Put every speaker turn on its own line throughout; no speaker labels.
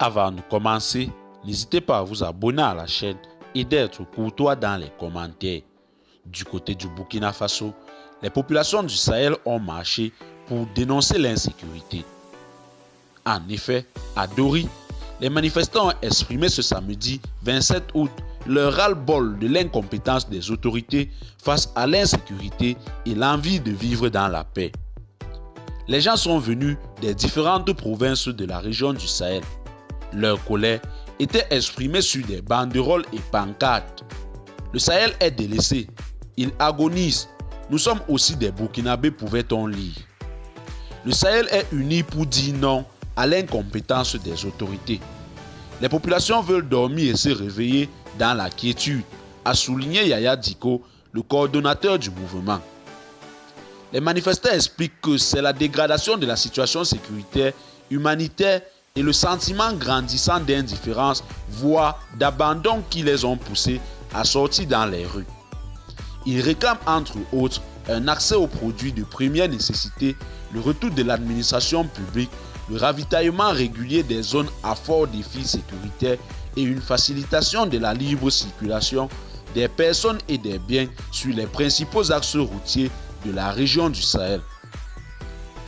avant de commencer, n'hésitez pas à vous abonner à la chaîne et d'être courtois dans les commentaires. Du côté du Burkina Faso, les populations du Sahel ont marché pour dénoncer l'insécurité. En effet, à Dori, les manifestants ont exprimé ce samedi 27 août leur ras-le-bol de l'incompétence des autorités face à l'insécurité et l'envie de vivre dans la paix. Les gens sont venus des différentes provinces de la région du Sahel. Leur colère était exprimée sur des banderoles et pancartes. Le Sahel est délaissé, il agonise. Nous sommes aussi des Burkinabés, pouvait-on lire. Le Sahel est uni pour dire non à l'incompétence des autorités. Les populations veulent dormir et se réveiller dans la quiétude, a souligné Yaya Diko, le coordonnateur du mouvement. Les manifestants expliquent que c'est la dégradation de la situation sécuritaire, humanitaire et le sentiment grandissant d'indifférence, voire d'abandon qui les ont poussés à sortir dans les rues. Ils réclament entre autres un accès aux produits de première nécessité, le retour de l'administration publique, le ravitaillement régulier des zones à fort défi sécuritaire et une facilitation de la libre circulation des personnes et des biens sur les principaux axes routiers de la région du Sahel.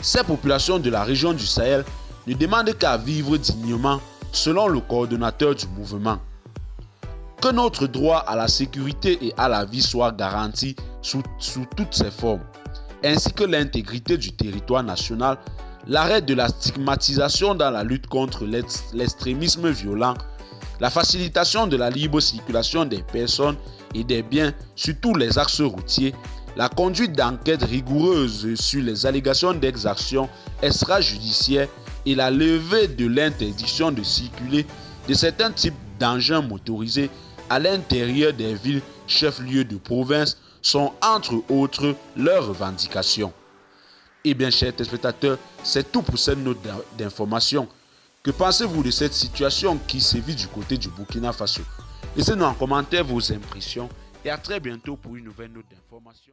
Ces populations de la région du Sahel ne demandent qu'à vivre dignement, selon le coordonnateur du mouvement. Que notre droit à la sécurité et à la vie soit garanti sous toutes ses formes, ainsi que l'intégrité du territoire national, l'arrêt de la stigmatisation dans la lutte contre l'extrémisme violent, la facilitation de la libre circulation des personnes et des biens sur tous les axes routiers, la conduite d'enquêtes rigoureuses sur les allégations d'exactions extrajudiciaires et la levée de l'interdiction de circuler de certains types d'engins motorisés à l'intérieur des villes chefs-lieux de province sont entre autres leurs revendications. Eh bien, chers téléspectateurs, c'est tout pour cette note d'information. Que pensez-vous de cette situation qui sévit du côté du Burkina Faso? Laissez-nous en commentaire vos impressions et à très bientôt pour une nouvelle note d'information.